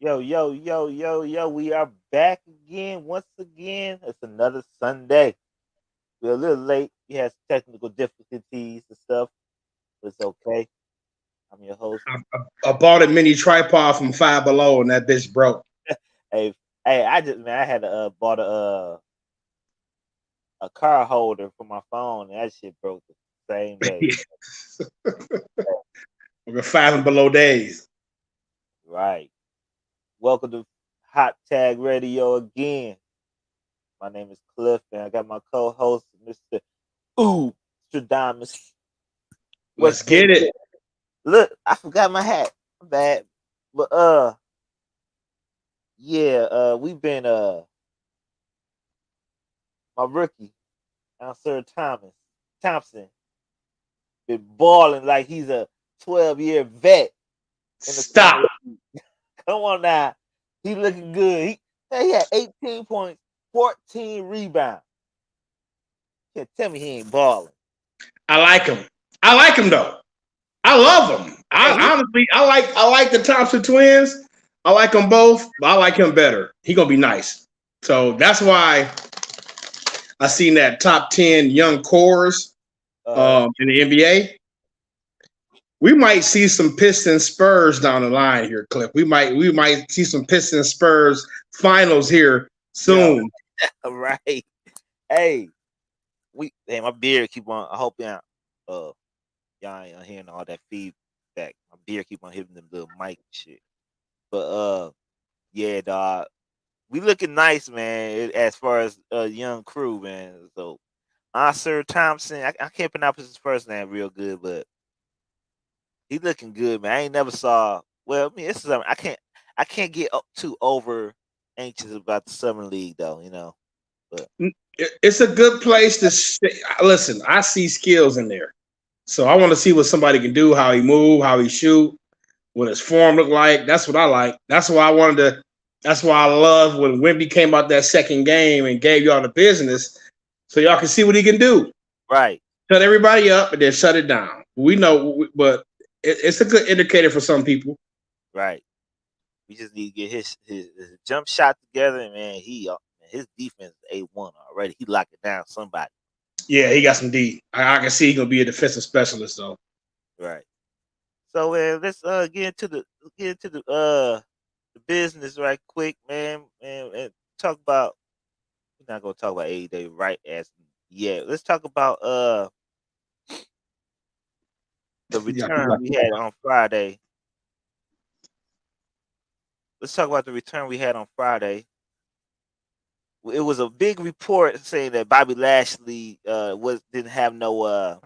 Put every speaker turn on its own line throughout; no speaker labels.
Yo, yo, yo, yo, yo, we are back again. Once again, it's another Sunday. We're a little late. We had some technical difficulties and stuff, but it's okay. I'm your host.
I bought a mini tripod from Five Below, and that bitch broke.
Hey, hey, I had bought a car holder for my phone, and that shit broke the same day.
The Five and Below days.
Right. Welcome to Hot Tag Radio again. My name is Cliff, and I got my co-host, Mr. Stradamus.
Let's get it.
Look, I forgot my hat. My bad. But yeah, we've been my rookie, Sir Thompson, been balling like he's a 12-year vet in the
Stop.
Come on now. He looking good. He had 18 points, 14 rebounds. Can't tell me he ain't balling.
I like him. I like him though. I love him. Honestly, I like the Thompson twins. I like them both, but I like him better. He gonna be nice. So that's why I seen that top 10 young cores in the NBA. We might see some Pistons Spurs down the line here, Cliff. We might see some Pistons Spurs finals here soon.
Yo, right. Hey, my beard keep on. I hope y'all ain't hearing all that feedback. My beard keep on hitting them little mic shit. But yeah, dog. We looking nice, man. As far as young crew, man. So, Sir Thompson. I can't pronounce his first name real good, but he looking good, man. I ain't never saw. Well, I mean, this is I can't get too over anxious about the summer league, though. But
It's a good place to listen. I see skills in there, so I want to see what somebody can do, how he move, how he shoot, what his form look like. That's what I like. That's why I wanted to. That's why I love when Wemby came out that second game and gave y'all the business, so y'all can see what he can do.
Right.
Shut everybody up and then shut it down. We know, but it's a good indicator for some people.
Right. We just need to get his jump shot together, and man, his defense is A1 already. He locking down somebody.
Yeah, he got some D. I can see he's gonna be a defensive specialist though.
Right. So let's get into the business right quick, man, and talk about. We're not gonna talk about AEW right as yet. Let's talk about the return we had on Friday. Let's talk about the return we had on Friday. It was a big report saying that Bobby Lashley didn't have no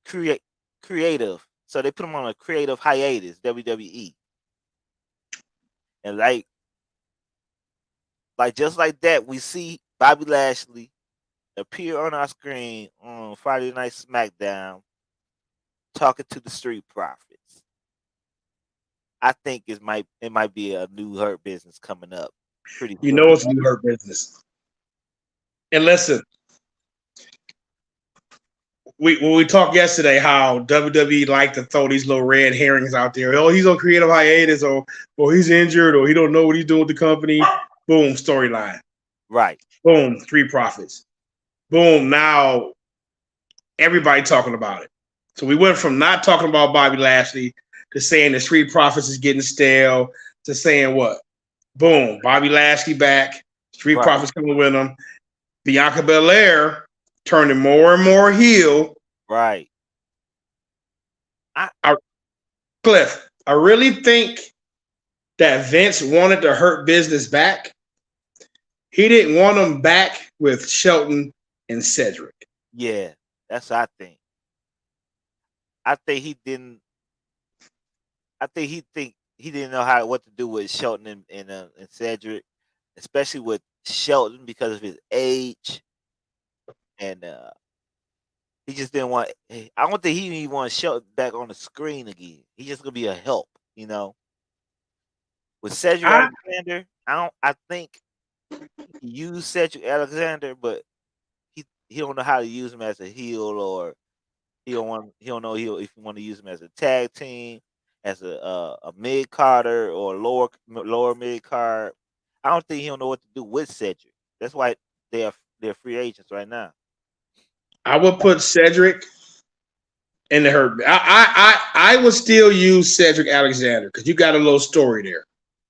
creative, so they put him on a creative hiatus. WWE, and like just like that, we see Bobby Lashley appear on our screen on Friday Night SmackDown, talking to the Street Profits. I think it might be a new Hurt Business coming up. Pretty.
You know it's a new Hurt Business. And listen, when we talked yesterday how WWE like to throw these little red herrings out there. Oh, he's on creative hiatus, or he's injured, or he don't know what he's doing with the company. Boom, storyline.
Right.
Boom, Street Profits. Boom, now everybody talking about it. So we went from not talking about Bobby Lashley to saying the Street Profits is getting stale to saying what? Boom, Bobby Lashley back. Street Profits coming with him. Bianca Belair turning more and more heel.
Right.
Cliff, I really think that Vince wanted to hurt business back. He didn't want them back with Shelton and Cedric.
Yeah, that's what I think. I think he didn't. I think he didn't know how what to do with Shelton and Cedric, especially with Shelton because of his age, and he just didn't want. I don't think he even want Shelton back on the screen again. He's just gonna be a help, you know. With Cedric
I
Alexander, I don't. I think he used Cedric Alexander, but he don't know how to use him as a heel, or he don't know if you want to use him as a tag team, as a mid carder or lower mid card. I don't think he don't know what to do with Cedric. That's why they're free agents right now.
I would put Cedric in the hurt. I would still use Cedric Alexander because you got a little story there,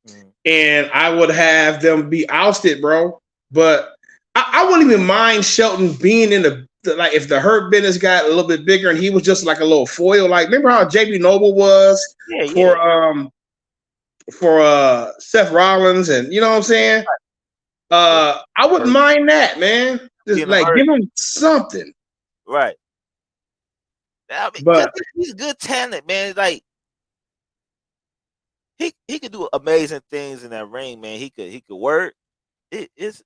Mhm.
and I would have them be ousted, bro. But I wouldn't even mind Shelton being in the like if the hurt business got a little bit bigger and he was just like a little foil. Like remember how JB Noble was
Yeah, yeah.
for Seth Rollins, and you know what I'm saying.
Yeah.
I wouldn't
Hurt.
mind that, man. Just
Being a
like
hurt.
give him something.
Right. I mean, cause
But
he's a good talent, man. Like he could do amazing things in that ring, man. He could work. It's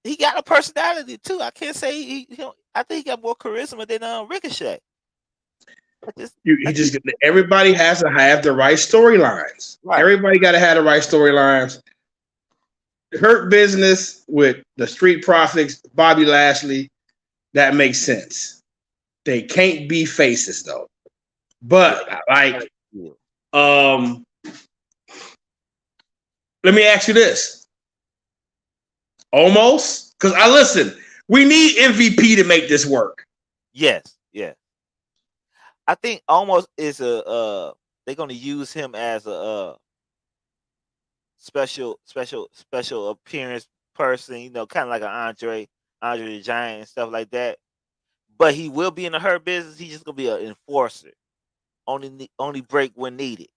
he got a personality too. I can't say he don't, I think he got more charisma than Ricochet. I just I
he
just
just everybody has to have the right storylines.
right.
Everybody got to have the right storylines. Hurt business with the Street Profits, Bobby Lashley, that makes sense. They can't be faces though.
Yeah.
But like,
Yeah.
um, let me ask you this: almost because I listen. We need MVP to make this work.
Yes, yes. I think almost is a they're gonna use him as a special appearance person, kind of like an Andre the Giant and stuff like that. But he will be in the hurt business. He's just gonna be an enforcer. Only break when needed.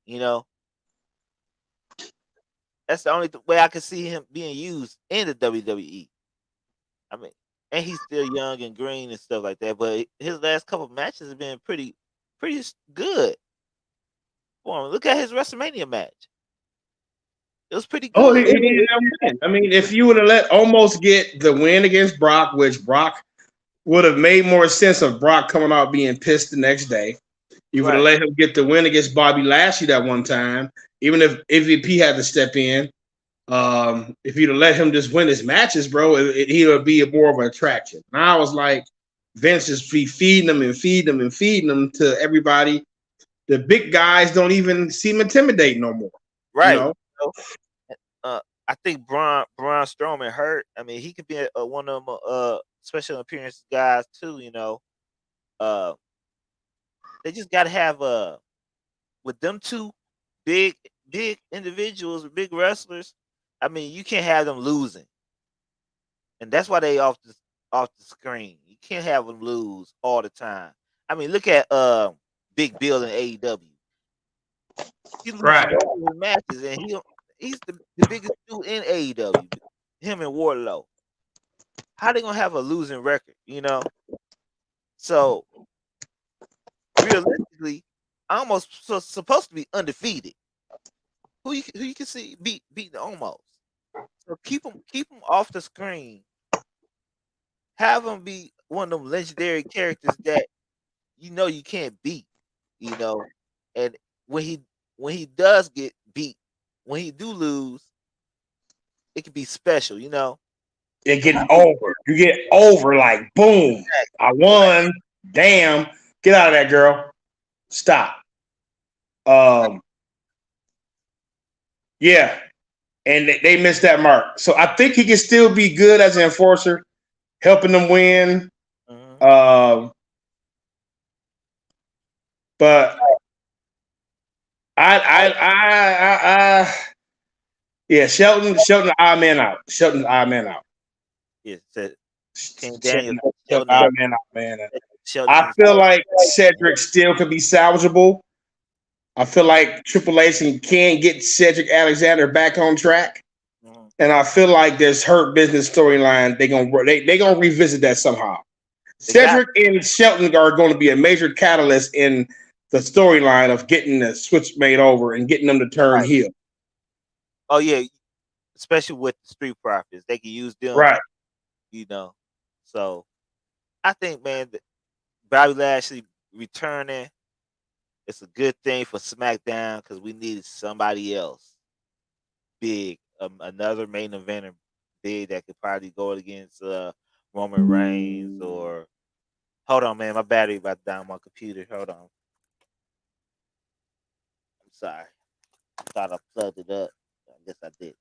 That's the only way I can see him being used in the WWE. I mean, and he's still young and green and stuff like that. But his last couple matches have been pretty good. For him. Look at his WrestleMania match. It was pretty
Oh, he
good.
needed that win. I mean, if you would have let almost get the win against Brock, which Brock would have made more sense of Brock coming out being pissed the next day. You would have
Right,
let him get the win against Bobby Lashley that one time, even if MVP had to step in. If you'd have let him just win his matches, bro, he would be more of an attraction. Now I was like, Vince is feeding them and feeding them and feeding them to everybody. The big guys don't even seem intimidating no more. You
right.
know,
Uh, I think Braun Strowman hurt. I mean, he could be one of them special appearance guys too. Uh, they just got to have with them two big individuals, big wrestlers. I mean, you can't have them losing, and that's why they off the screen. You can't have them lose all the time. I mean, look at Big Bill in AEW. He loses
right?
most of his matches, and he's the biggest dude in AEW. Him and Wardlow. How they gonna have a losing record? So realistically, almost supposed to be undefeated. Who you can see beat the almost. So keep them off the screen. Have them be one of them legendary characters that you can't beat. You know, and when he does get beat, when he do lose, it can be special.
It get over. You get over like boom. I
Right.
won. Damn. Get out of that, girl. Stop. Um, yeah. And they missed that mark. So I think he can still be good as an enforcer, helping them win.
Mhm.
Um, but I yeah, Shelton, odd man out. Shelton's odd man out.
Yeah, said King Daniel
Shelton,
Shelton
odd
is
man out, man.
Shelton
I
is
feel like Cedric still could be salvageable. I feel like Triple H can get Cedric Alexander back on track.
Mhm.
And I feel like this Hurt Business storyline, they gonna revisit that somehow.
They got
Cedric and Shelton are going to be a major catalyst in the storyline of getting the switch made over and getting them to turn
right.
heel.
Oh yeah, especially with the Street Profits, they can use them.
Right.
You know, so I think, man, that Bobby Lashley returning, it's a good thing for SmackDown because we needed somebody else big, another main eventer big that could probably go against Roman Reigns or. Hold on, man, my battery about to die on my computer. Hold on, I'm sorry. I thought I plugged it up. I guess I did.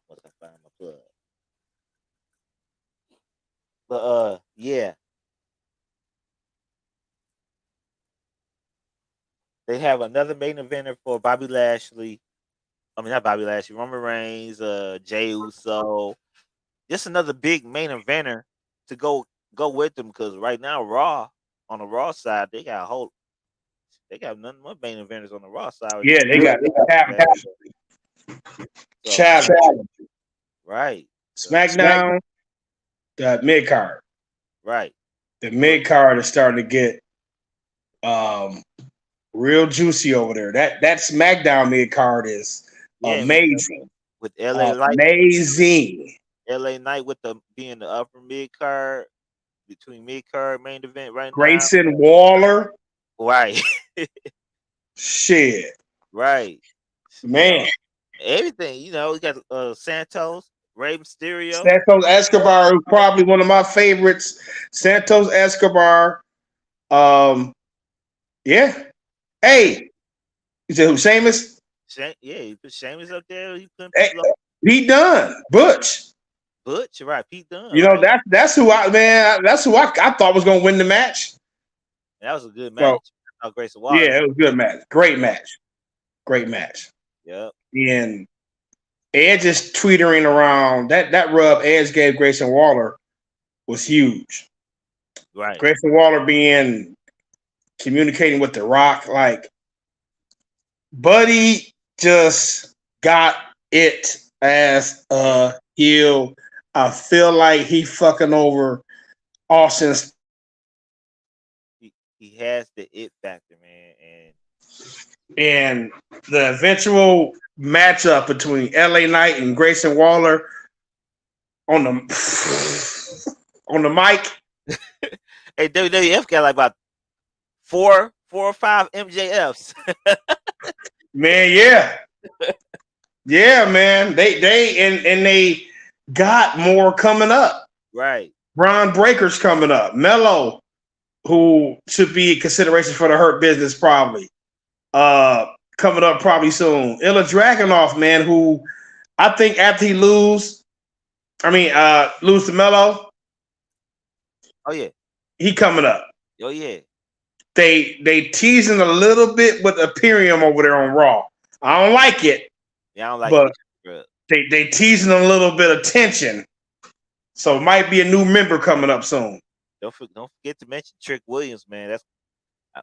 Once I find my plug, but yeah, they have another main eventer for Bobby Lashley. I mean, not Bobby Lashley, Roman Reigns, Jey Uso, just another big main eventer to go with them because right now Raw on the Raw side they got nothing but main eventers on the Raw side with
Yeah,
these
they got challenge.
so right so
SmackDown, the mid card.
right
The
with
mid card is starting to get um, real juicy over there. That SmackDown mid card is
yeah
amazing.
with
Amazing.
LA Knight with the being the upper mid card between mid card main event right now
Grayson Waller.
right
Shit.
right you
Man.
know everything we got Santos Rey Mysterio
Santos Escobar is probably one of my favorites. Santos Escobar. Um, yeah. Hey, you said who? Sheamus?
Yeah, he put Sheamus up there. He couldn't
Hey,
put Lo-
Pete Dunne, Butch.
Butch, right? Pete Dunne,
You know
right?
that's who I thought was gonna win the match.
That was a good
So
match. Oh, Grayson Waller.
yeah, it was a good match. Great match. Great match.
Yep.
And Edge is tweetering around. That rub Edge gave Grayson Waller was huge.
Right.
Grayson Waller being communicating with The Rock, like Buddy just got it as a heel. I feel like he fucking over Austin's.
He has the it factor, man, and
And the eventual matchup between LA Knight and Grayson Waller on the on the mic.
hey, WWF got like about four or five MJFs.
Man, yeah. Yeah, man. And they got more coming up.
right.
Braun Breaker's coming up. Mello, who should be a consideration for the Hurt Business probably. Coming up probably soon. Illa Dragunov, man, who I think after he lose to Mello,
Oh yeah.
he coming up.
Oh yeah.
They teasing a little bit with Imperium over there on Raw. I don't like it,
Yeah, I don't like
but
it. Bro.
they teasing a little bit of tension. So it might be a new member coming up soon.
Don't forget to mention Trick Williams, man. That's uh,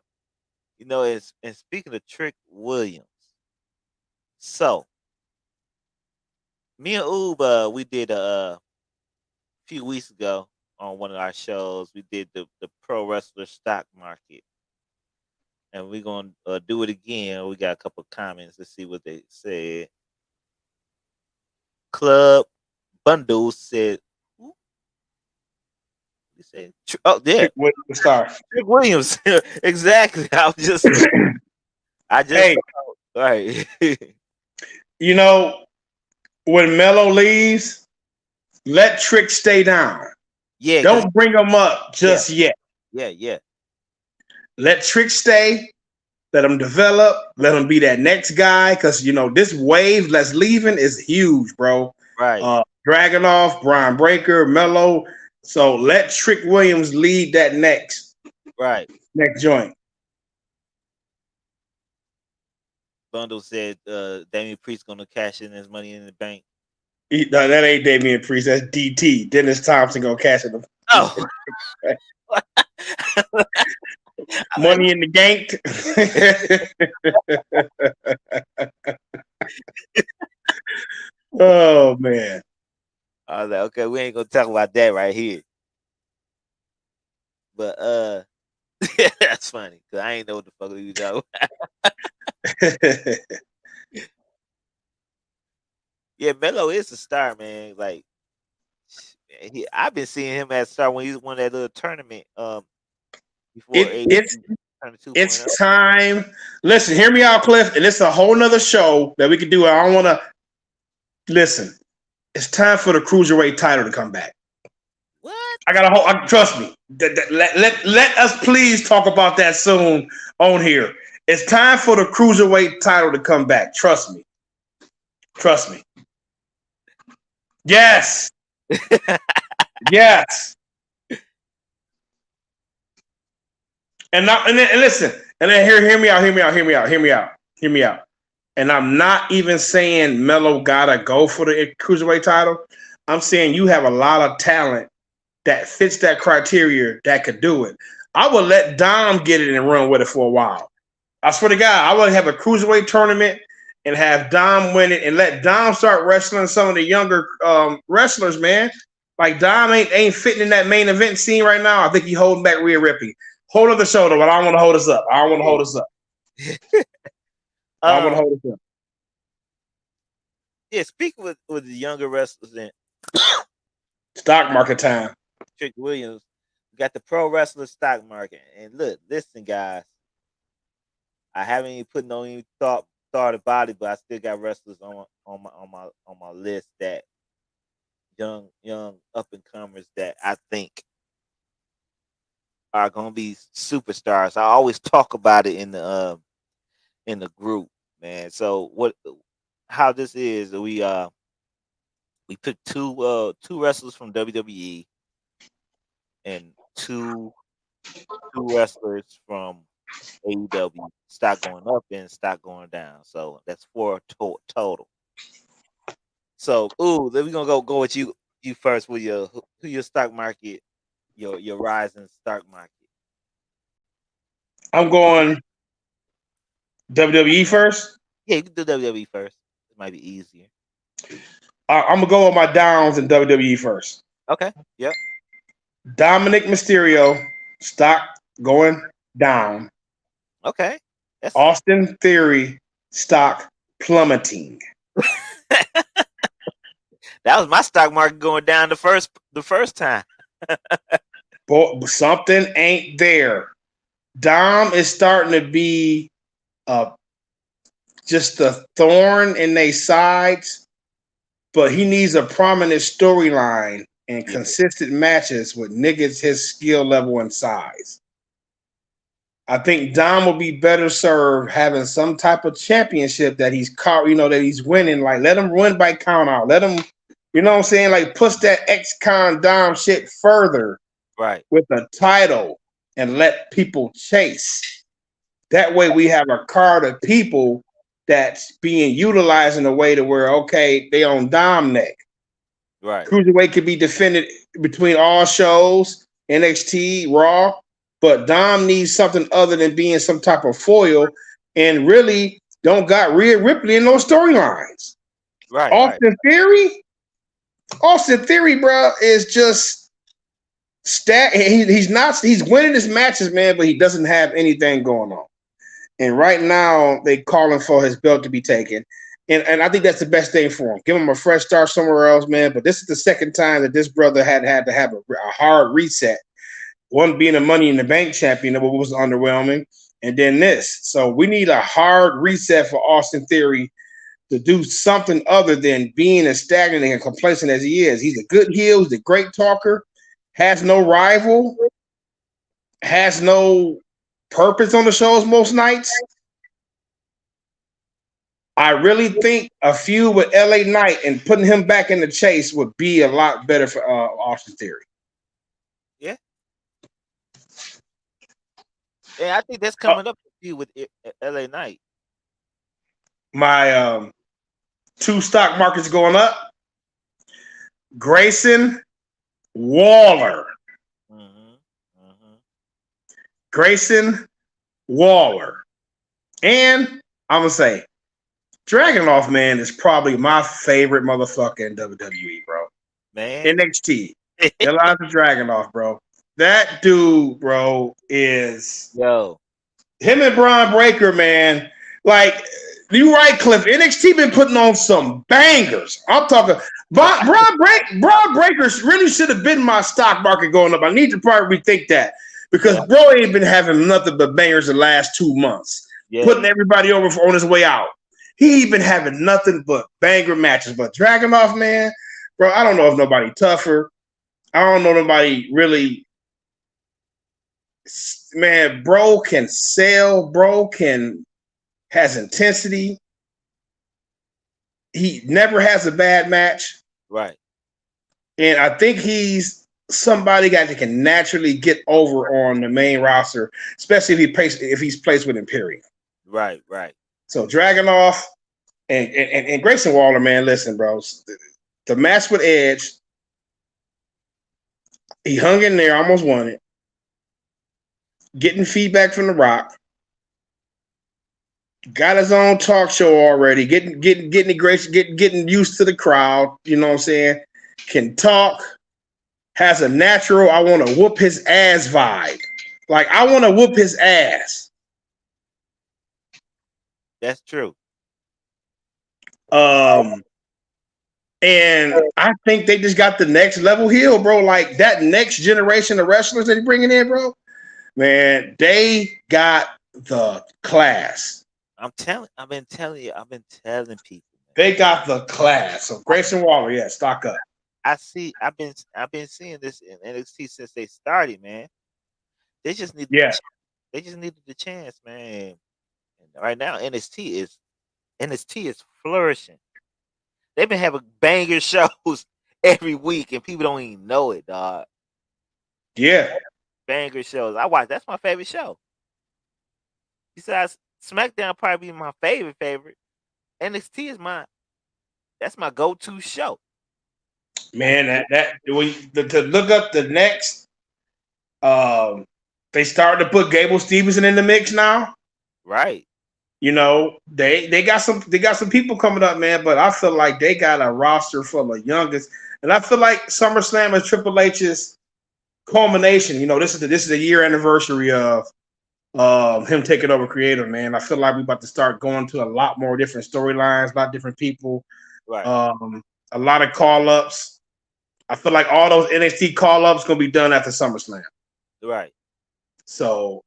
and speaking of Trick Williams, so me and Uba, we did a few weeks ago on one of our shows. We did the pro wrestler stock market, and we're gonna do it again. We got a couple of comments. Let's see what they said. Club Bundle said, "Who he said? Oh yeah,
With the star.
Trick Williams. exactly. I just
Hey,
all right.
you know, when Mello leaves, let Trick stay down.
yeah,
Don't bring him up
yeah,
just yet.
yeah,
Let Trick stay. Let him develop. Let him be that next guy. Because, this wave that's leaving is huge, bro.
right,
Dragonoff, Brian Breaker, Mello. So let Trick Williams lead that next
right.
joint.
Bundle said Damian Priest gonna cash in his money in the bank.
No, that ain't Damian Priest. That's DT. Dennis Thompson gonna cash in the.
Oh, I
Money in the Gank. Oh man.
was like, okay, we ain't gonna talk about that right here. But that's funny because I ain't know what the fuck you talking about. Yeah, Melo is a star, man. Like I've been seeing him as a star when he won that little tournament before
It's
AEW tournament 2.0.
it's time. Listen, hear me out, Cliff, and it's a whole nother show that we could do. I don't want to listen. It's time for the cruiserweight title to come back.
What?
I got a whole. Trust me. Let us please talk about that soon on here. It's time for the cruiserweight title to come back. Trust me. Trust me. Yes. Yes. And now, and listen, and then hear me out, hear me out, hear me out, hear me out, hear me out. And I'm not even saying Melo gotta go for the cruiserweight title. I'm saying you have a lot of talent that fits that criteria that could do it. I would let Dom get it and run with it for a while. I swear to God, I would have a cruiserweight tournament and have Dom win it and let Dom start wrestling some of the younger wrestlers, man. Like Dom ain't fitting in that main event scene right now. I think he holding back Rhea Ripley. Hold up the shoulder, but I don't want to hold us up. I don't want to hold us up. I want to
um,
hold us up.
yeah. Speaking with the younger wrestlers and
Stock market time.
Trick Williams, we got the pro wrestler stock market. And look, listen, guys, I haven't even put no even thought about it, but I still got wrestlers on my list that young up and comers that I think are gonna be superstars. I always talk about it in the group, man. So what how this is we picked two wrestlers from WWE and two wrestlers from AEW. Stock going up and stock going down. So that's four total. So then we gonna go with you first with who your stock market, your rising stock market.
I'm going WWE first.
Yeah, you can do WWE first. It might be easier.
I'm gonna go with my downs in WWE first.
Okay. Yep.
Dominic Mysterio, stock going down.
Okay. That's
Austin Theory, stock plummeting.
that was my stock market going down the first time.
But something ain't there. Dom is starting to be uh, just a thorn in their sides, but he needs a prominent storyline and
Yeah.
consistent matches with niggas his skill level and size. I think Dom will be better served having some type of championship that he's caught, that he's winning. Like, let him win by count out. Let him, you know what I'm saying? Like, push that ex-con Dom shit further
Right.
with a title and let people chase. That way we have a card of people that's being utilized in a way to where, okay, they on Dom neck.
Right.
Cruiserweight could be defended between all shows, NXT, Raw, but Dom needs something other than being some type of foil and really don't got Rhea Ripley in those storylines.
Right. Right.
Austin Theory, bro, is just he's winning his matches, man, but he doesn't have anything going on. And right now they calling for his belt to be taken. And I think that's the best thing for him. Give him a fresh start somewhere else, man. But this is the second time that this brother had to have a hard reset. One being a Money in the Bank champion, that was underwhelming, and then this. So we need a hard reset for Austin Theory to do something other than being as stagnant and complacent as he is. He's a good heel. He's a great talker. Has no rival. Has no purpose on the shows most nights. I really think a feud with LA Knight and putting him back in the chase would be a lot better for Austin Theory.
Yeah. Yeah, I think that's
Uh,
coming up to you with LA Knight.
my two stock markets going up. Grayson Waller.
Mm-hmm. Mm-hmm.
Grayson Waller. And I'm gonna say Dragunov, man, is probably my favorite motherfucker in WWE, bro.
man.
NXT. Elijah Dragunov, bro. That dude, bro, is
Yo,
him and Braun Breaker, man. Like, you right, Cliff. NXT been putting on some bangers. I'm talking. Braun Breakers really should have been my stock market going up. I need to probably rethink that because
yeah,
bro ain't been having nothing but bangers the last 2 months,
yeah.
putting everybody over on his way out. He ain't been having nothing but banger matches. But Dragunov, man, bro, I don't know if nobody tougher. I don't know nobody really. Man, bro can sell. Bro can has intensity. He never has a bad match,
Right.
and I think he's somebody that can naturally get over on the main roster, especially if he's placed with Imperium.
Right. Right.
So Dragunov and Grayson Waller, man, listen, bros, the match with Edge, he hung in there, almost won it. Getting feedback from The Rock, got his own talk show already. Getting used to the crowd. You know what I'm saying? Can talk. Has a natural. I want to whoop his ass vibe. Like I want to whoop his ass.
That's true.
And I think they just got the next level heel, bro. Like that next generation of wrestlers that he bringing in, bro. Man, they got the class.
I've been telling you. I've been telling people. Man.
They got the class. So Grayson Waller, yeah, stock up.
I see. I've been seeing this in NXT since they started, man. They just needed.
Yeah.
They just needed the chance, man. And right now, NXT is flourishing. They've been having banger shows every week, and people don't even know it, dog.
Yeah.
Banger shows. I watch. That's my favorite show. Besides SmackDown, probably be my favorite. NXT is that's my go-to show.
Man, to look up the next, they started to put Gable Stevenson in the mix now.
Right.
You know, they got some people coming up, man. But I feel like they got a roster full of youngest, and I feel like SummerSlam is Triple H's culmination. You know, this is the year anniversary of him taking over Creator, man. I feel like we're about to start going to a lot more different storylines, a lot of different people,
Right.
a lot of call ups. I feel like all those NXT call ups gonna be done after SummerSlam.
Right.
So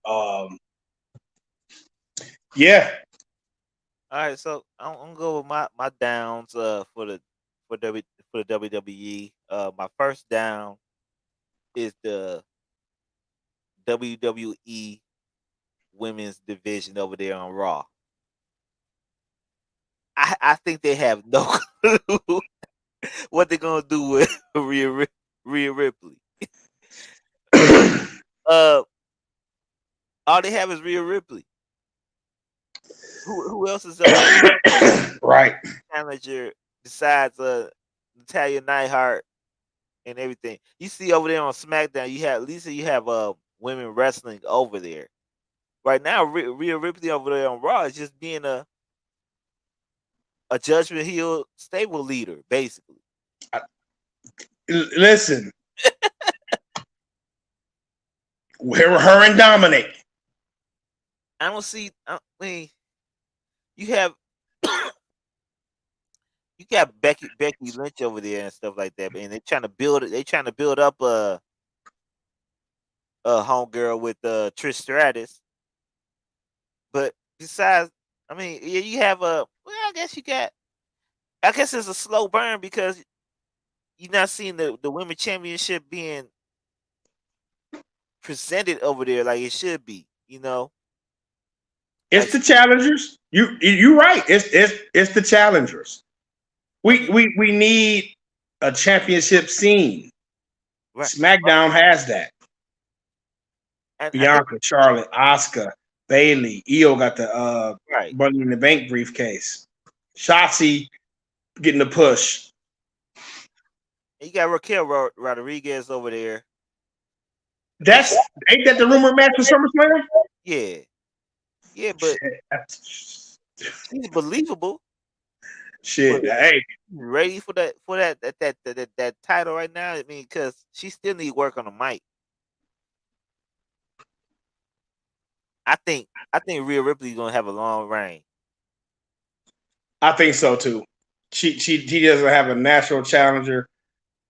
yeah.
All right, so I'm gonna go with my downs for W for the WWE. My first down is the WWE women's division over there on Raw. I think they have no clue what they're gonna do with Rhea Ripley. All they have is Rhea Ripley. Who else is
right
manager besides Natalia Neidhart and everything? You see over there on SmackDown, you have at least you have women wrestling over there. Right now, Rhea Ripley over there on Raw is just being a Judgment Hill stable leader, basically.
Listen, her and Dominic.
I don't see. I mean, you have you got Becky Lynch over there and stuff like that, and they're trying to build it. They trying to build up a homegirl with Trish Stratus. But besides, I mean, yeah, you have a. Well, I guess you got. I guess it's a slow burn because you're not seeing the women championship being presented over there like it should be. You know,
It's the challengers. You right. It's the challengers. We need a championship scene. Right. SmackDown has that. And Bianca, Charlotte, Asuka, Bailey, Io got the Money in the Bank briefcase. Shotzi getting the push.
You got Raquel Rodriguez over there. But
That's ain't that the rumor match for SummerSlam?
yeah, yeah, but she's believable. But
Shit. Hey,
ready for that title right now? I mean, because she still need work on the mic. I think Rhea Ripley's gonna have a long reign.
I think so too. She doesn't have a natural challenger.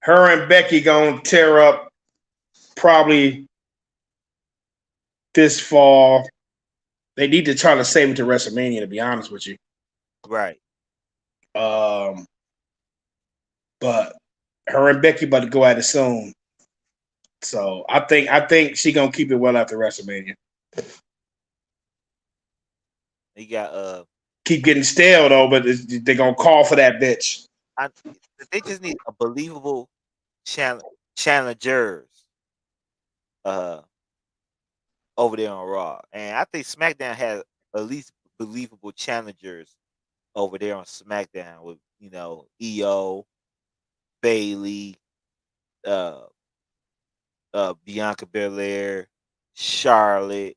Her and Becky gonna tear up probably this fall. They need to try to save it to WrestleMania, to be honest with you.
Right.
Um, but her and Becky about to go at it soon. So I think she gonna keep it well after WrestleMania.
They got
Keep getting stale though, but they're gonna call for that bitch.
I, they just need a believable challengers uh over there on Raw, and I think SmackDown has at least believable challengers over there on SmackDown with EO, Bailey, uh, Bianca Belair, Charlotte.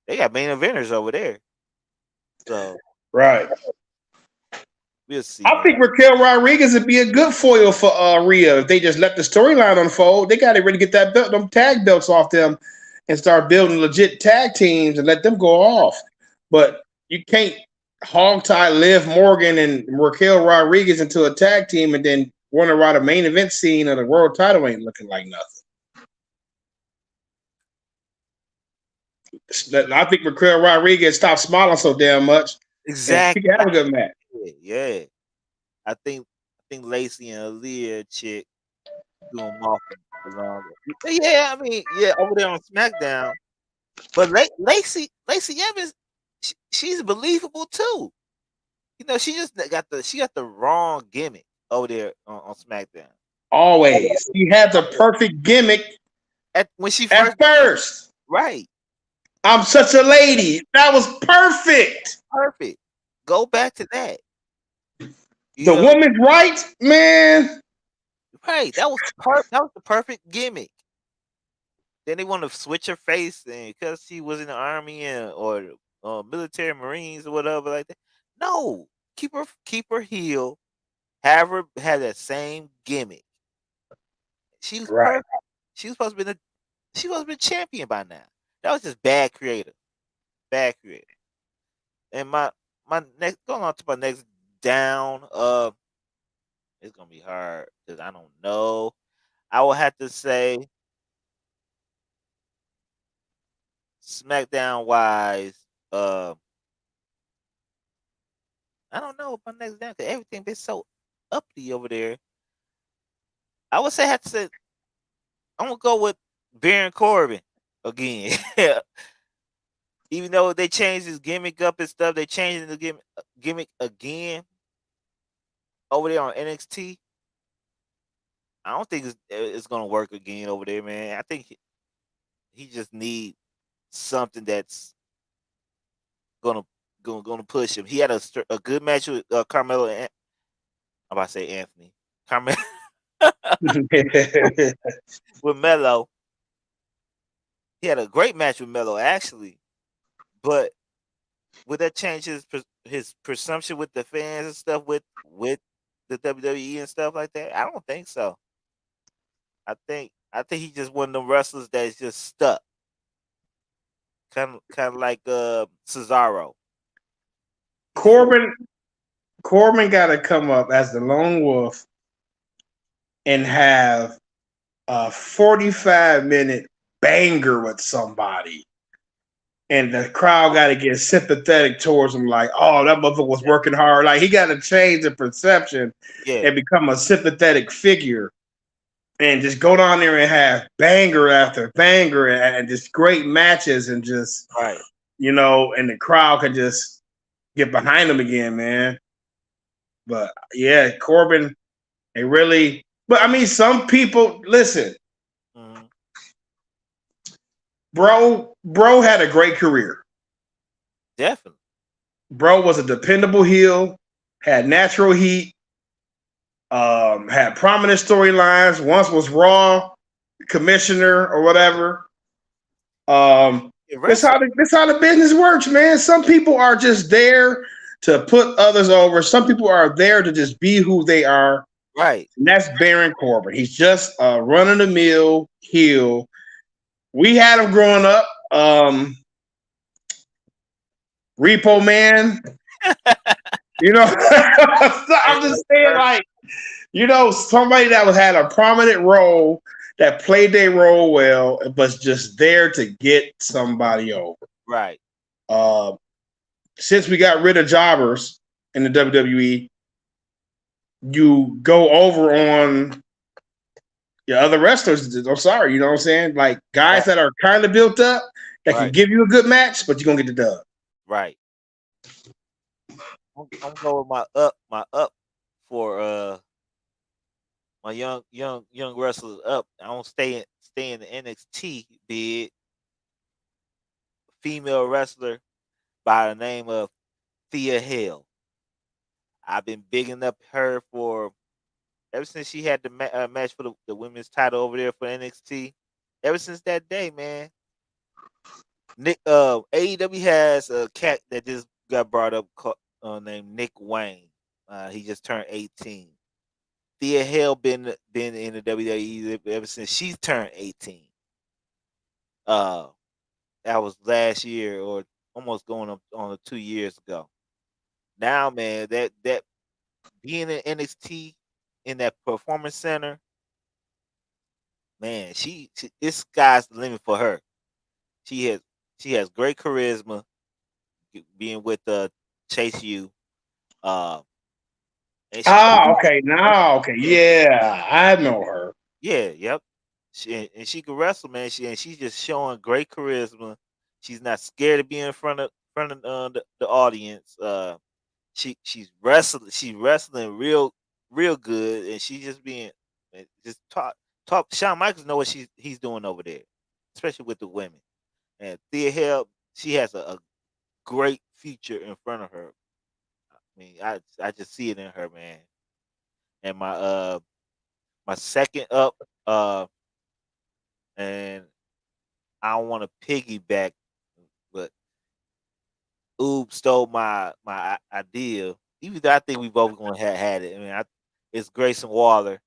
They got main eventers over there, so
Right.
we'll see,
I
man.
think Raquel Rodriguez would be a good foil for Rhea if they just let the storyline unfold. They got to really get that belt, them tag belts off them, and start building legit tag teams and let them go off. But you can't hog tie Liv Morgan and Raquel Rodriguez into a tag team and then wonder why the main event scene of the world title ain't looking like nothing. I think Raquel Rodriguez stopped smiling so damn much, and she
Exactly.
can have a good match.
Yeah. I think Lacey and Aaliyah chick do them off along. Yeah, I mean, yeah, over there on SmackDown. But Lacey Evans, she's believable too. She just got the wrong gimmick over there on SmackDown.
Always, she had the perfect gimmick
When she
at
first,
first.
right,
I'm such a lady. That was perfect.
perfect. Go back to that. You
The
know,
woman's rights, man.
right? That was the perfect gimmick. Then they want to switch her face, and because she was in the army or military marines or whatever like that. No, keep her heel. Have her have that same gimmick. She was
Right.
perfect. She was supposed to be she was been champion by now. That was just bad creative. Bad creative. And my next going on to my next down. It's gonna be hard because I don't know. I will have to say SmackDown wise. I don't know my next down because everything been so uppity over there. I would say I have to say I'm gonna go with Baron Corbin again. Even though they changed his gimmick up and stuff, they changed the gimmick again over there on NXT. I don't think it's gonna work again over there, man. I think he just need something that's gonna gonna push him. He had a good match with Carmelo. I'm about to say Anthony Carmelo with Melo. He had a great match with Melo actually, but would that change his presumption with the fans and stuff with the WWE and stuff like that? I don't think so. I think he just one of them wrestlers that's just stuck, kind of like Cesaro. He just
Corbin got to come up as the lone wolf and have a 45-minute banger with somebody. And the crowd got to get sympathetic towards him, like, oh, that motherfucker was working hard. Like, he got to change the perception
yeah,
and become a sympathetic figure and just go down there and have banger after banger and just great matches and just,
right.
and the crowd can just get behind him again, man. But yeah, Corbin, they really, but I mean, some people, listen,
Mm-hmm.
bro had a great career.
Definitely.
Bro was a dependable heel, had natural heat, had prominent storylines. Once was Raw. commissioner or whatever. Um,
Yeah,
that's how the business works, man. Some people are just there to put others over. Some people are there to just be who they are.
right,
And that's Baron Corbin. He's just a run of the mill heel. We had him growing up. Repo Man. You know, I'm just saying, like, somebody that had a prominent role, that played their role well, but just there to get somebody over.
right,
Uh, since we got rid of jobbers in the WWE, you go over on your other wrestlers. I'm sorry, you know what I'm saying? Like guys
right,
that are kind of built up that can
right,
give you a good match, but you're gonna get the dub.
right. I'm going with my up for my young wrestlers up. I don't stay in the NXT bid. Female wrestler by the name of Thea Hale. I've been bigging up her for ever since she had the match for the women's title over there for NXT. Ever since that day, man. AEW has a cat that just got brought up named Nick Wayne. He just turned 18. Thea Hale been in the WWE ever since she's turned 18. Uh, that was last year or almost going up on 2 years ago. Now, man, that being in NXT in that performance center, man, she this sky's the limit for her. She has she has great charisma. Being with Chase U, uh, and she
Ah, okay, now, okay, yeah, I know her.
yeah, yep. And she can wrestle, man. She's just showing great charisma. She's not scared to be in front of the audience. She's wrestling real good, and she's just being just talk. Shawn Michaels know what he's doing over there, especially with the women. And Thea Hale, she has a great future in front of her. I mean, I just see it in her, man. And my second up, uh, and I don't want to piggyback, but Oob stole my idea. Even though I think we both gonna have had it. I mean, it's Grayson Waller.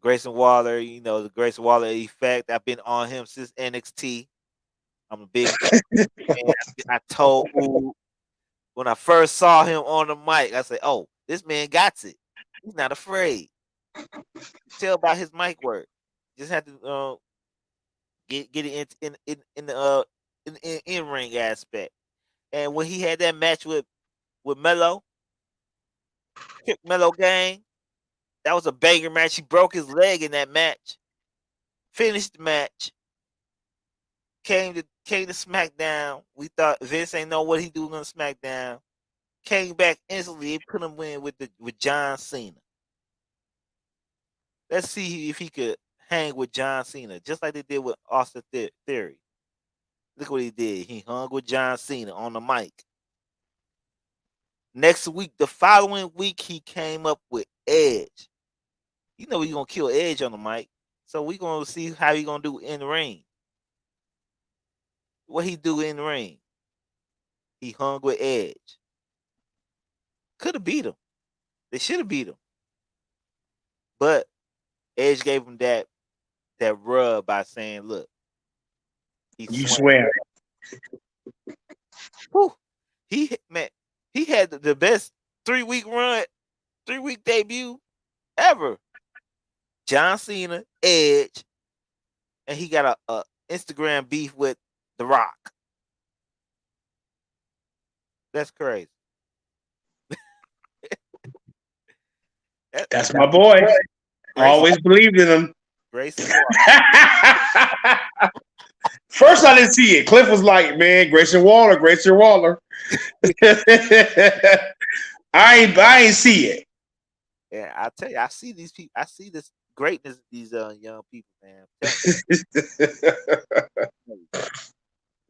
Grayson Waller, the Grayson Waller effect. I've been on him since NXT. I'm a big fan. I told Oob when I first saw him on the mic, I said, "Oh, this man got it. He's not afraid. Tell about his mic work. Just have to get it in the in ring aspect." And when he had that match with Melo, Kick Melo Gang, that was a banger match. He broke his leg in that match. Finished the match. Came to SmackDown. We thought Vince ain't know what he doing on SmackDown. Came back instantly. They put him in with John Cena. Let's see if he could hang with John Cena, just like they did with Austin Theory. Look what he did. He hung with John Cena on the mic. Next week, the following week, he came up with Edge. You know he's gonna kill Edge on the mic. So we gonna see how he gonna do in the ring. What he do in the ring? He hung with Edge. Could have beat him. They should have beat him. But Edge gave him that rub by saying, "Look, he
You
swung."
swear.
Whew. Man, he had the best 3 week run, 3 week debut ever. John Cena, Edge, and he got a Instagram beef with The Rock. That's crazy.
That's my boy.
Grayson
Always believed in him.
Grayson Waller.
First, I didn't see it. Cliff was like, "Man, Grayson Waller, Grayson Waller." I ain't see it.
Yeah, I tell you, I see these people. I see this greatness. These young people, man. I'm telling you.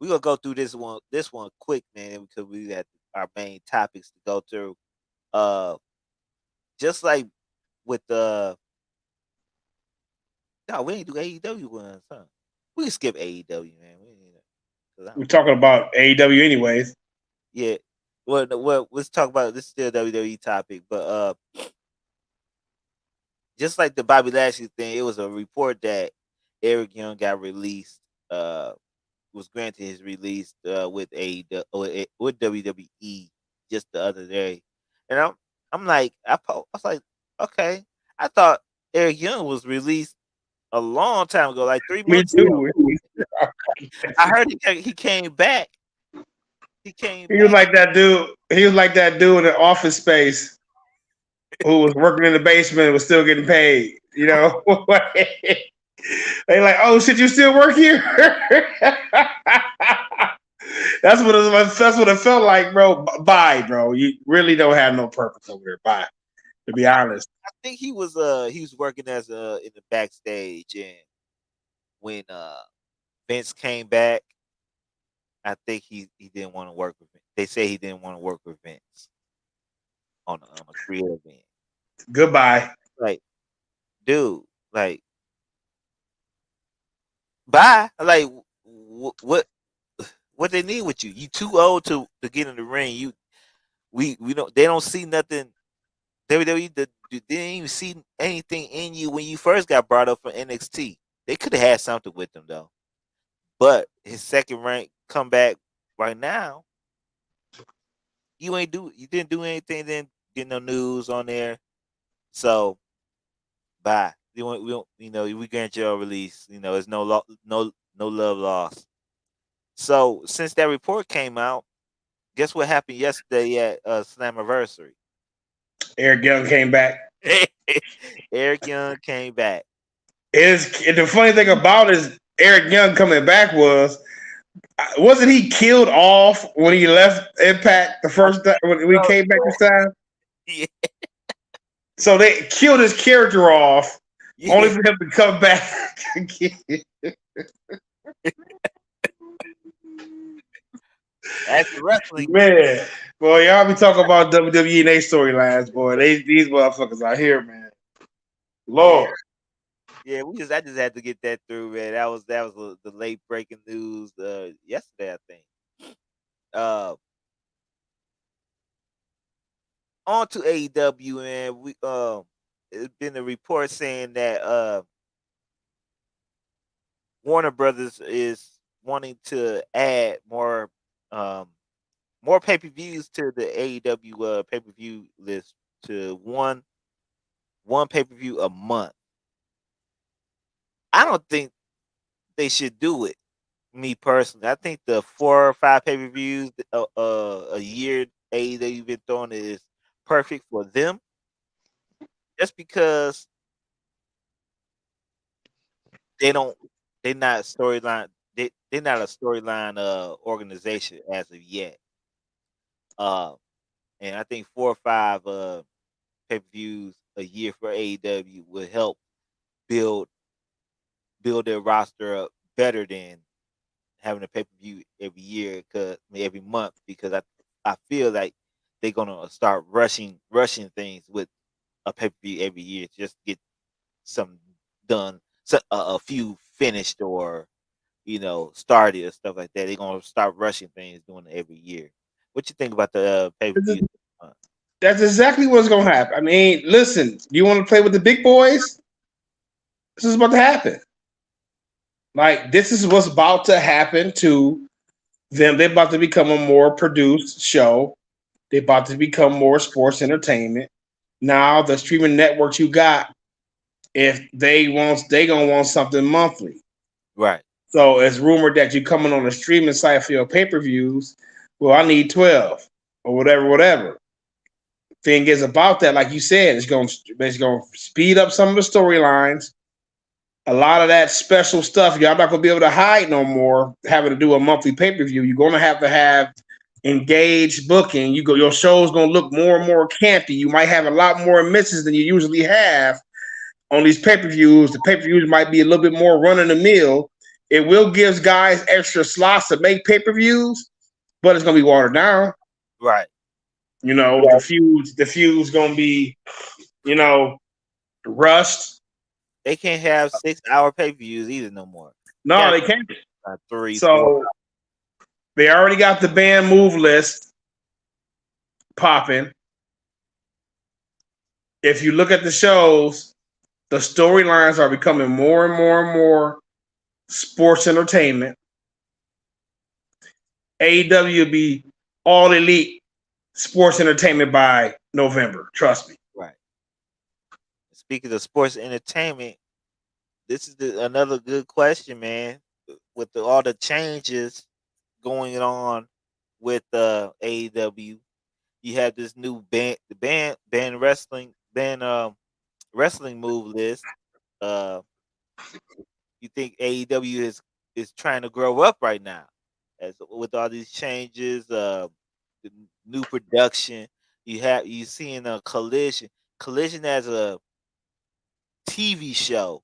We gonna go through this one quick, man, because we got our main topics to go through. Uh, just like with No, we ain't do AEW ones, huh? We can skip AEW, man. We ain't, 'cause I
We're
don't think.
talking about AEW anyways.
Yeah. Well, let's talk about this. Still WWE topic, but just like the Bobby Lashley thing, it was a report that Eric Young got released. Was granted his release with with WWE just the other day, and I'm like I was like, okay, I thought Eric Young was released a long time ago, like three
Me
months ago.
too.
I heard he came back. He came
He was
back.
like that dude. He was like that dude in the Office Space who was working in the basement and was still getting paid. You know, they like, oh shit, you still work here? That's what it felt like, bro. Bye, bro. You really don't have no purpose over there. Bye. To be honest,
I think he was working as in the backstage, and when Vince came back, I think he didn't want to work with Vince. They say he didn't want to work with Vince on a creative end.
goodbye.
Like, dude, like, bye. Like, what they need with you? You too old to get in the ring. We don't. They don't see nothing. WWE they didn't even see anything in you when you first got brought up from NXT. They could have had something with him though. But his second rank comeback right now, you didn't do anything, didn't get no news on there. So bye. We don't, we grant your release. There's no love lost. So since that report came out, guess what happened yesterday at Slammiversary?
Eric Young came back.
Eric Young came back.
Is the funny thing about is Eric Young coming back wasn't he killed off when he left Impact the
I
first time when we
know,
came back this time?
yeah,
So they killed his character off only
yeah.
for him to come back again.
That's the wrestling.
Man, boy, y'all be talking about WWE and they storylines, boy. These motherfuckers out here, man.
Yeah,
Lord.
yeah. I just had to get that through, man. That was the late breaking news yesterday, I think. Uh, on to AEW, and it's been a report saying that Warner Brothers is wanting to add um more pay per views to the AEW pay per view list to one pay per view a month. I don't think they should do it. Me personally, I think the 4 or 5 pay per views a year AEW been throwing is perfect for them. Just because they don't, they're not storyline. They're not a storyline organization as of yet. Uh, and I think 4 or 5 pay per views a year for AEW would help build build their roster up better than having a pay per view every year, every month, because I feel like they're gonna start rushing things with a pay per view every year to just get some done, so, a few finished or started or stuff like that. They're gonna start rushing things doing it every year. What you think about the pay per view?
That's exactly what's gonna happen. I mean, listen, you want to play with the big boys? This is about to happen. Like this is what's about to happen to them. They're about to become a more produced show. They're about to become more sports entertainment. Now the streaming networks you got, if they gonna want something monthly.
Right.
So it's rumored that you're coming on a streaming site for your pay-per-views. Well, I need 12 or whatever. Thing is about that, like you said, it's gonna speed up some of the storylines. A lot of that special stuff, y'all not gonna be able to hide no more. Having to do a monthly pay per view, you're gonna have engaged booking. Your show's gonna look more and more campy. You might have a lot more misses than you usually have on these pay per views. The pay per views might be a little bit more run of the mill. It will give guys extra slots to make pay per views, but it's gonna be watered down.
Right.
You know, the feuds gonna be, you know, rushed.
They can't have 6-hour pay-per-views either no more. You
No,
got
they can't.
3, 4.
So they already got the banned move list popping. If you look at the shows, the storylines are becoming more and more and more sports entertainment. AEW will be all elite sports entertainment by November. Trust me.
Right. Speaking of sports entertainment, this is another good question, man. With all the changes going on with AEW, you have this new band wrestling move list. Uh, you think AEW is trying to grow up right now, as with all these changes, the new production. You seeing a collision as a TV show.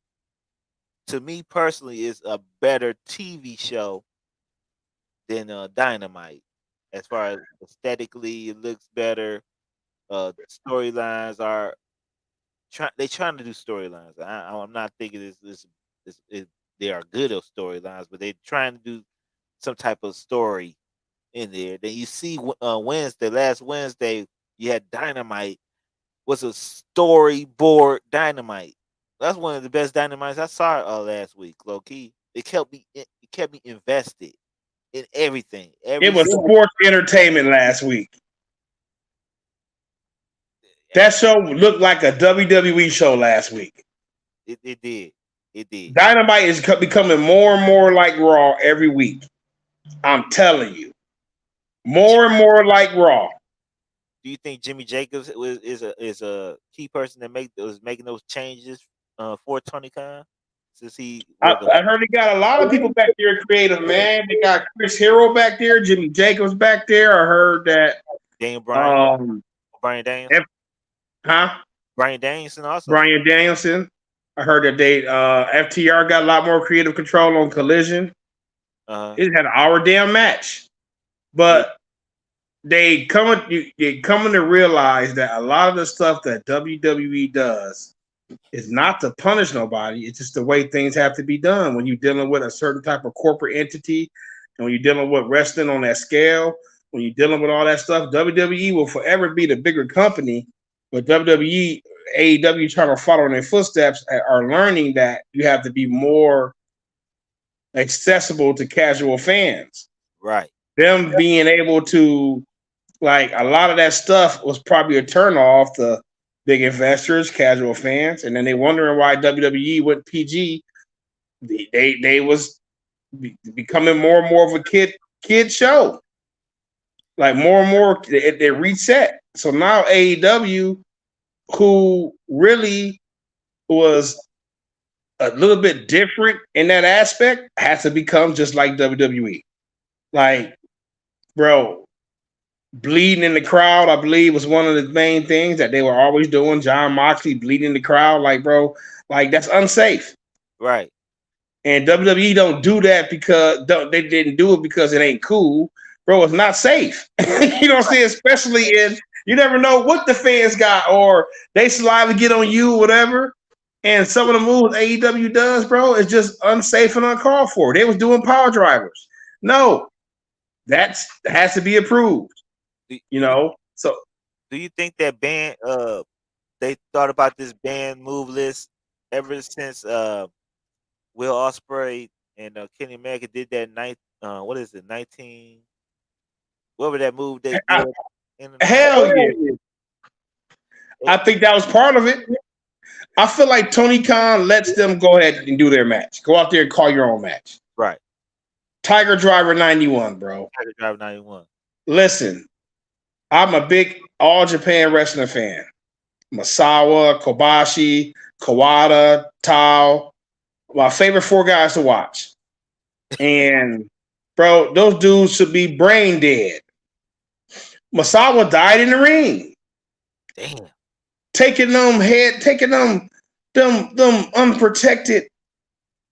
To me personally, is a better TV show than Dynamite. As far as aesthetically, it looks better. Storylines are they trying to do storylines. I'm not thinking they are good at storylines, but they're trying to do some type of story in there. Then you see last Wednesday, you had Dynamite was a storyboard Dynamite. That's one of the best Dynamites I saw last week. Low key, it kept me invested in everything.
It was sports entertainment last week. That show looked like a WWE show last week.
It did. It did.
Dynamite is becoming more and more like Raw every week. I'm telling you, more and more like Raw.
Do you think Jimmy Jacobs is a key person that was making those changes for Tony Khan? Since
I heard they got a lot of people back there creative, man. They got Chris Hero back there, Jimmy Jacobs back there. I heard that
Daniel Bryan, Brian Danielson, Brian Danielson also.
Brian Danielson. I heard that they FTR got a lot more creative control on Collision. It had an hour damn match, but they coming to realize that a lot of the stuff that WWE does is not to punish nobody. It's just the way things have to be done when you're dealing with a certain type of corporate entity, and when you're dealing with wrestling on that scale, when you're dealing with all that stuff. WWE will forever be the bigger company, but WWE, AEW trying to follow in their footsteps are learning that you have to be more accessible to casual fans.
Right.
Them being able to, like, a lot of that stuff was probably a turnoff to big investors, casual fans, and then they wondering why WWE went PG. They was becoming more and more of a kid show. Like more and more, they reset. So now AEW, who really was a little bit different in that aspect, has to become just like WWE. Like, bro, bleeding in the crowd, I believe, was one of the main things that they were always doing. John Moxley bleeding in the crowd, like, bro, like that's unsafe.
Right.
And WWE don't do that because they didn't do it because it ain't cool, bro. It's not safe. You know what I'm saying? Especially in, you never know what the fans got, or they saliva get on you, or whatever. And some of the moves AEW does, bro, is just unsafe and uncalled for. They was doing power drivers. No, that has to be approved. You know, so
do you think that band they thought about this band move list ever since Will Ospreay and Kenny Omega did that what is it, 19, whatever that move they did?
Hell yeah. I think that was part of it. I feel like Tony Khan lets them go ahead and do their match. Go out there and call your own match.
Right.
Tiger Driver 91, bro.
Tiger Driver 91.
Listen, I'm a big All Japan wrestling fan. Masawa, Kobashi, Kawada, Tao. My favorite 4 guys to watch. And, bro, those dudes should be brain dead. Masawa died in the ring.
Damn.
Taking them unprotected.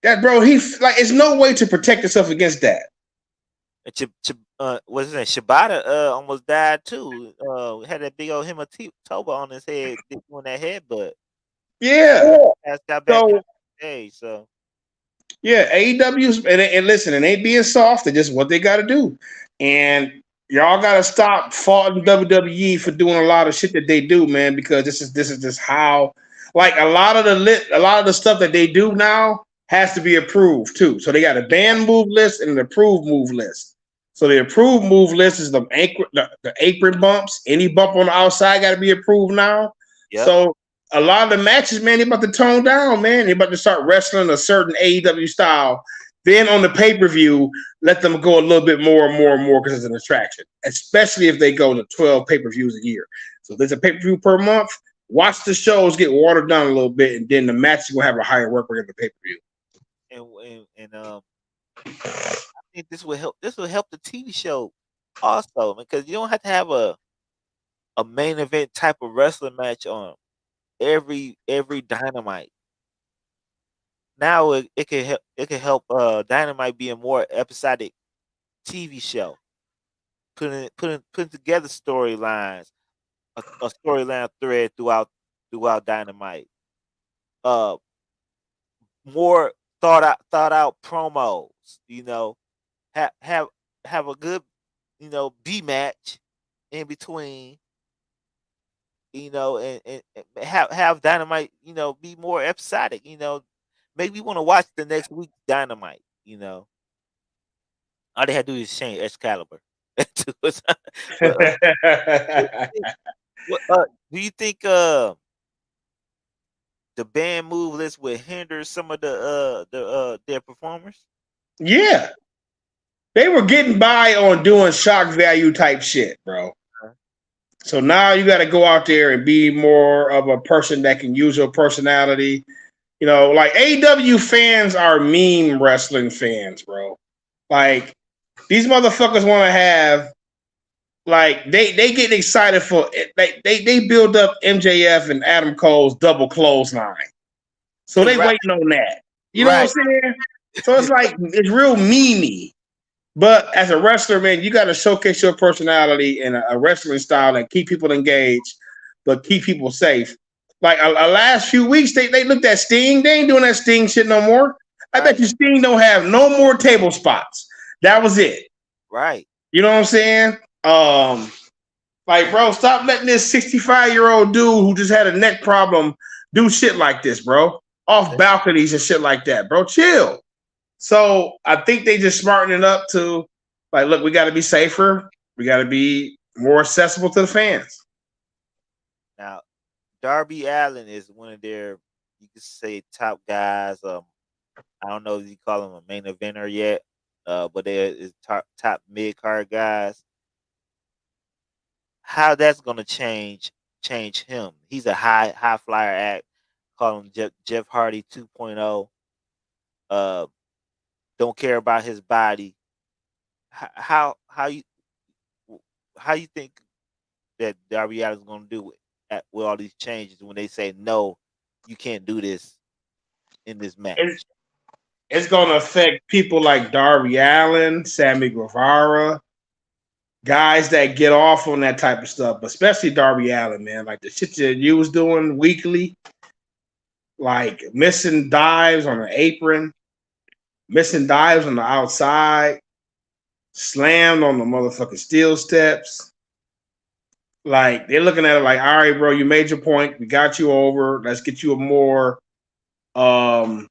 That, bro, it's no way to protect yourself against that.
What's his name? Shibata almost died too. Had that big old Himatoba on his head doing that headbutt.
Yeah.
Got back Hey, so
Yeah, AEW's and listen, it ain't being soft. It's just what they got to do, and y'all got to stop faulting WWE for doing a lot of shit that they do, man. Because this is just how, like a lot of the stuff that they do now has to be approved too. So they got a banned move list and an approved move list. So the approved move list is the apron bumps. Any bump on the outside got to be approved now.
yep.
So a lot of the matches, man, they about to tone down, man. They about to start wrestling a certain AEW style. Then on the pay per view, let them go a little bit more and more and more because it's an attraction, especially if they go to 12 pay per views a year. So if there's a pay per view per month, watch the shows get watered down a little bit, and then the match is going to have a higher work rate of the pay per view.
And I think this will help. This will help the TV show also because you don't have to have a main event type of wrestling match on every Dynamite. Now it can help Dynamite be a more episodic TV show, putting together storylines, a storyline thread throughout Dynamite. Uh, more thought out promos. Have have a good B match in between. And have Dynamite be more episodic. Make me want to watch the next week Dynamite. All they had to do is change Excalibur. To it. but what do you think? Do you think the band move list would hinder some of their performers?
Yeah, they were getting by on doing shock value type shit, bro.
Uh,
So now you got to go out there and be more of a person that can use your personality. Like AW fans are meme wrestling fans, bro. Like these motherfuckers want to have like they get excited for it. They build up MJF and Adam Cole's double clothesline, so they
right,
waiting on that. You know
right.
what I'm saying? So it's like it's real memey. But as a wrestler, man, you got to showcase your personality in a wrestling style and keep people engaged, but keep people safe. Like last few weeks, they looked at Sting. They ain't doing that Sting shit no more. I bet
Right,
you Sting don't have no more table spots. That was it.
right.
You know what I'm saying? Um, like, bro, stop letting this 65-year-old dude who just had a neck problem do shit like this, bro. Off balconies and shit like that, bro. Chill. So I think they just smarten it up to like, look, we got to be safer. We got to be more accessible to the fans.
Now, Darby Allen is one of their, you could say, top guys. I don't know if you call him a main eventer yet, but they is top mid card guys. How that's gonna change him? He's a high flyer act. Call him Jeff Hardy 2.0. Uh, don't care about his body. How you how you think that Darby Allin's gonna do with all these changes when they say no, you can't do this in this
It's,
match?
it's going to affect people like Darby Allen, Sammy Guevara, guys that get off on that type of stuff, but especially Darby Allen, man. Like the shit that you was doing weekly, like missing dives on the apron, missing dives on the outside, slammed on the motherfucking steel steps. Like they're looking at it like, all right, bro, you made your point. We got you over. Let's get you a more um,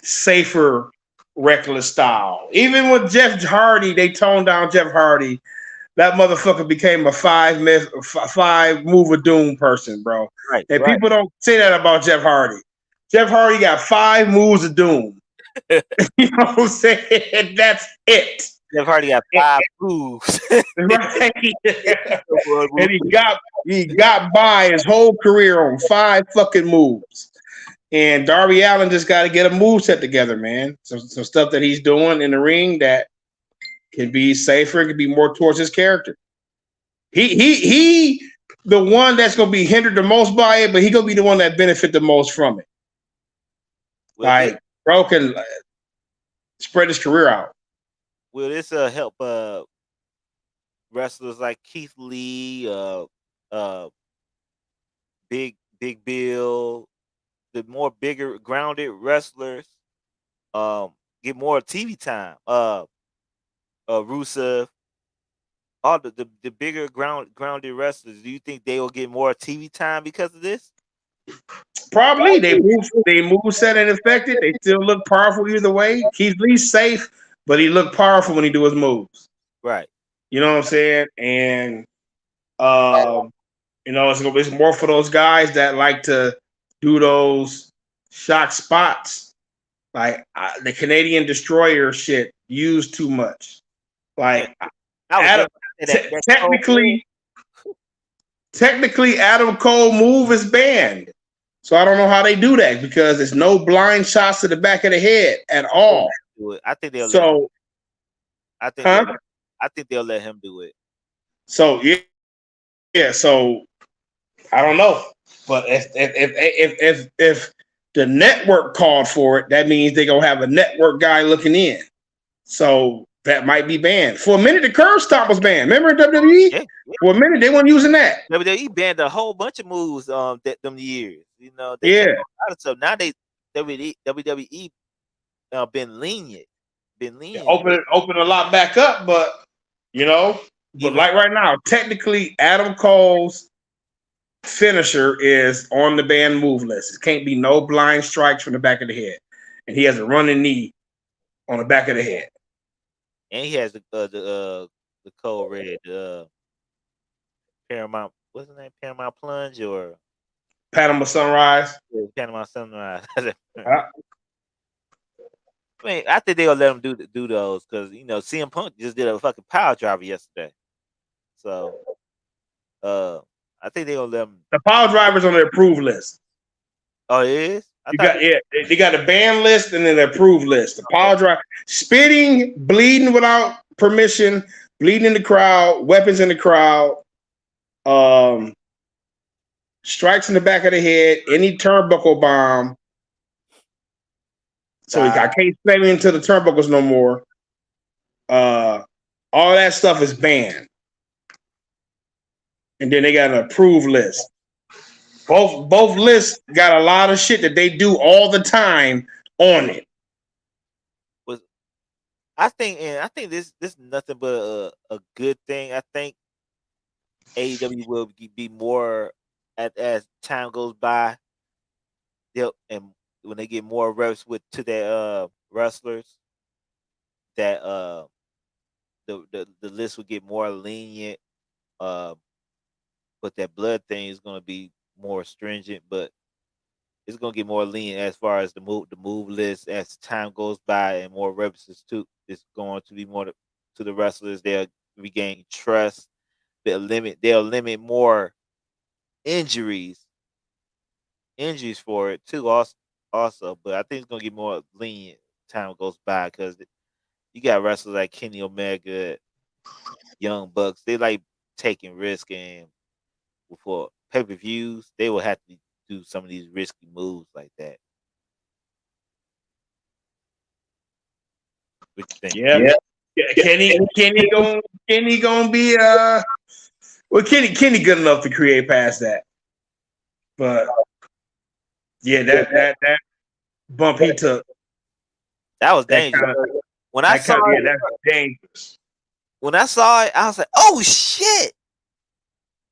safer, reckless style. Even with Jeff Hardy, they toned down Jeff Hardy. That motherfucker became a five move of doom person, bro.
Right,
And
right.
people don't say that about Jeff Hardy. Jeff Hardy got 5 moves of doom. You know what I'm saying? That's it.
Jeff Hardy got 5 moves.
Right. And he got by his whole career on 5 fucking moves. And Darby Allen just got to get a move set together, man. Some stuff that he's doing in the ring that can be safer, can be more towards his character. He the one that's gonna be hindered the most by it, but he gonna be the one that benefit the most from it.
will this
Like bro can spread his career out.
will this help wrestlers like Keith Lee, uh, Big Bill, the more bigger grounded wrestlers get more TV time. Rusev, all the bigger grounded wrestlers. Do you think they will get more TV time because of this?
Probably they move set and affected. They still look powerful either way. Keith Lee's safe, but he looked powerful when he do his moves.
Right.
You know what I'm saying? And it's more for those guys that like to do those shock spots, like the Canadian Destroyer shit used too much.
And
Like
I was
Adam,
just that
technically, Adam Cole move is banned. So I don't know how they do that because there's no blind shots to the back of the head at all.
do it. I think they'll let him.
So,
I think they'll let him do it.
So yeah. So I don't know, but if the network called for it, that means they're gonna have a network guy looking in. So that might be banned. For a minute, the curve stomp was banned. Remember in WWE?
Yeah.
For a minute, they weren't using that.
WWE banned a whole bunch of moves that them years. You know, they
Yeah.
a lot of stuff. Now WWE been lenient.
Open a lot back up, but
Even
like right now, technically, Adam Cole's finisher is on the banned move list. It can't be no blind strikes from the back of the head, and he has a running knee on the back of the head.
and he has the Code Red Paramount. What's his name? Paramount Plunge or
Panama Sunrise.
Panama Sunrise. I mean, I think they'll let him do those because CM Punk just did a fucking power driver yesterday. So, I think they'll let him.
The power driver's on the approved list.
Oh, it is.
They got a ban list and then the approved list. The power driver, spitting, bleeding without permission, bleeding in the crowd, weapons in the crowd, strikes in the back of the head, any turnbuckle bomb. So I can't slam into the turnbuckles no more. All that stuff is banned. And then they got an approved list. Both lists got a lot of shit that they do all the time on it.
I think this is nothing but a good thing. I think AEW will be more as time goes by. And when they get more reps to their wrestlers, that the list will get more lenient. But that blood thing is going to be more stringent, but it's going to get more lenient as far as the move list as time goes by and more reps it's going to be more to the wrestlers. They'll regain trust. They'll limit more injuries for it too. Also, but I think it's going to get more lenient time goes by because you got wrestlers like Kenny Omega, Young Bucks. They like taking risk, and for pay-per-views, they will have to do some of these risky moves like that. What you think?
Yeah. Kenny gonna be Kenny good enough to create past that. But yeah, that bump he took.
That was dangerous. That's
dangerous.
When I saw it, I was like, "Oh shit!"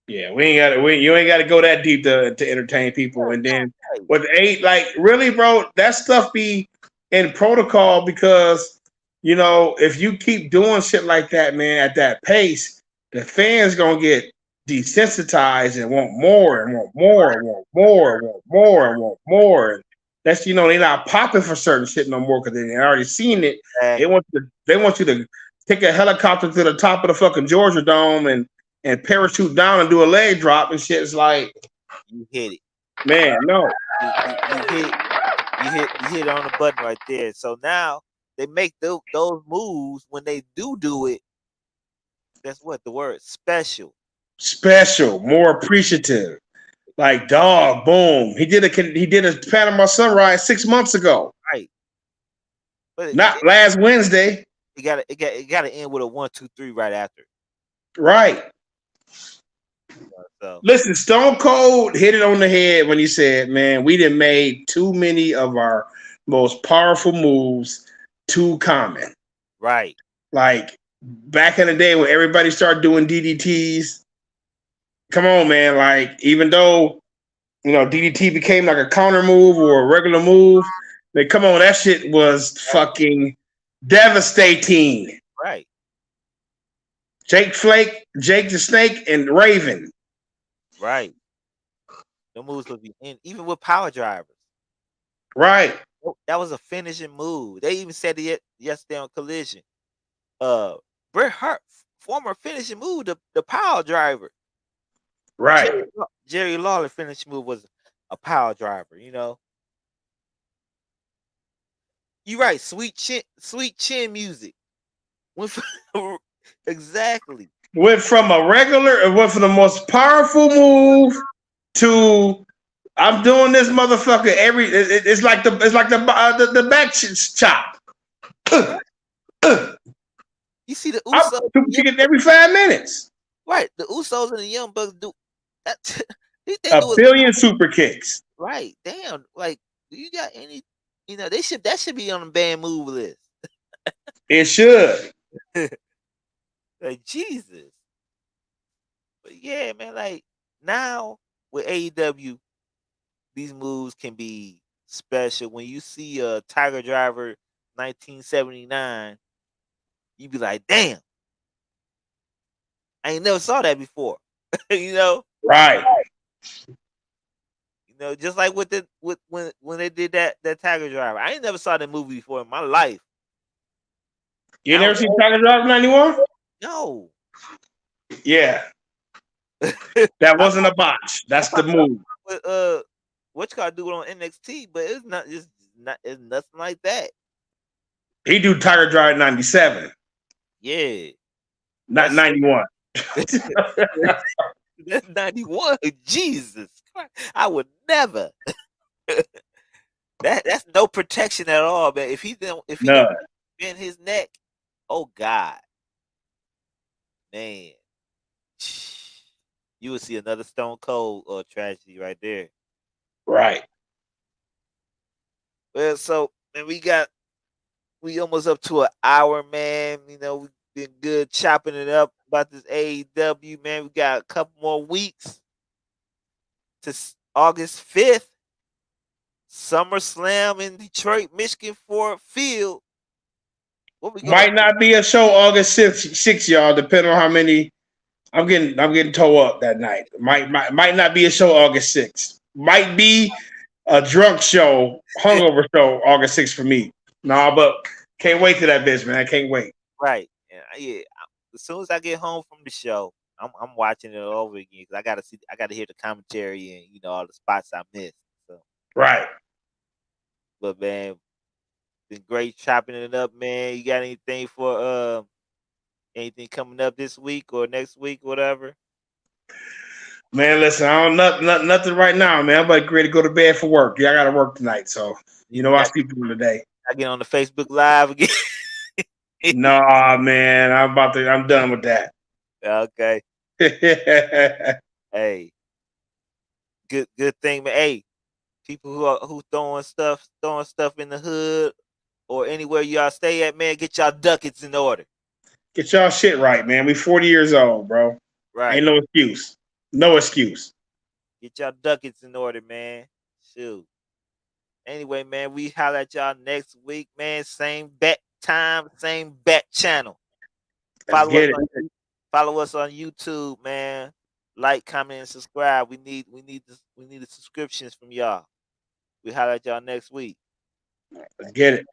Yeah, you ain't got to go that deep to entertain people. And then with really, bro, that stuff be in protocol because if you keep doing shit like that, man, at that pace, the fans gonna get desensitized and want more and want more and want more and want more and want more. And that's they're not popping for certain shit no more because they already seen it. They want you to take a helicopter to the top of the fucking Georgia Dome and parachute down and do a leg drop and shit. It's like
you hit it,
man. No,
you hit on the button right there. So now they make those moves when they do it. That's what the word special,
more appreciative. Like dog, boom. He did a Panama Sunrise 6 months ago,
right? But
not last Wednesday.
It got to end with a 1, 2, 3 right after,
right?
So
Listen, Stone Cold hit it on the head when he said, "Man, we done made too many of our most powerful moves too common."
right,
Like back in the day when everybody started doing DDTs. Come on, man! Like even though DDT became like a counter move or a regular move, like come on, that shit was
right,
fucking devastating.
right,
Jake Flake, Jake the Snake, and Raven.
right. The moves would be in, even with power drivers.
Right,
That was a finishing move. They even said it yesterday on Collision. Uh, Bret Hart former finishing move, the power driver.
right.
Jerry Lawler finishing move was a power driver. You right. Sweet chin music. Went from- exactly.
It went from the most powerful move to I'm doing this motherfucker it's like the back chop.
Right. You see the
I'm
Usos,
super chicken every 5 minutes.
right? The Usos and the Young Bucks do that. They
A
do it
billion super kicks.
right. Damn, like, do you got any? That should be on the band move list.
It should.
Like Jesus, but yeah, man. Like now with AEW, these moves can be special. When you see a Tiger Driver 1979, you be like, damn, I ain't never saw that before. you know,
Right.
just like with the with when they did that Tiger Driver, I ain't never saw that movie before in my life.
You
I
never
was
seen Tiger Drive 91?
no.
Yeah.
I
That wasn't a botch.
I
That's the
probably saw
move.
with what you gotta do it on NXT, but it's nothing like that.
He do Tiger Drive 97,
Yeah,
not
that's
91.
that's 91. Jesus Christ, I would never. That's no protection at all, man. If he don't
None.
bend his neck, oh God, man, you would see another Stone Cold tragedy right there.
Right.
Well, so man, we almost up to an hour, man. We've been good chopping it up about this AEW, man. We got a couple more weeks to August 5th, SummerSlam in Detroit, Michigan, Ford Field. What we gonna
Might not be a show August 6th, y'all, depending on how many I'm getting toe up that night. Might not be a show August 6th. Might be a drunk show, hungover show August 6th for me. Nah, but can't wait to that bitch, man. I can't wait.
right? Yeah. As soon as I get home from the show, I'm watching it over again because I gotta hear the commentary and all the spots I missed. So,
Right.
but man, been great chopping it up, man. You got anything for anything coming up this week or next week, whatever?
Man, listen, I don't nothing right now, man. I'm about ready to go to bed for work. Yeah, I gotta work tonight, so
You
I
got
sleep during the day.
I get on the Facebook Live again.
Nah, man, I'm done with that.
Okay. Hey, good thing, man. Hey, people who throwing stuff in the hood or anywhere y'all stay at, man, get y'all ducats in order.
Get y'all shit right, man. We 40 years old, bro. Ain't
Right.
no excuse. No excuse.
Get y'all ducats in order, man. Shoot. Anyway, man, we holler at y'all next week, man. Same bat time, same bat channel.
Let's
Follow us
get it.
on follow us on YouTube, man. Like, comment, and subscribe. We need the subscriptions from y'all. We holler at y'all next week.
Let's get it.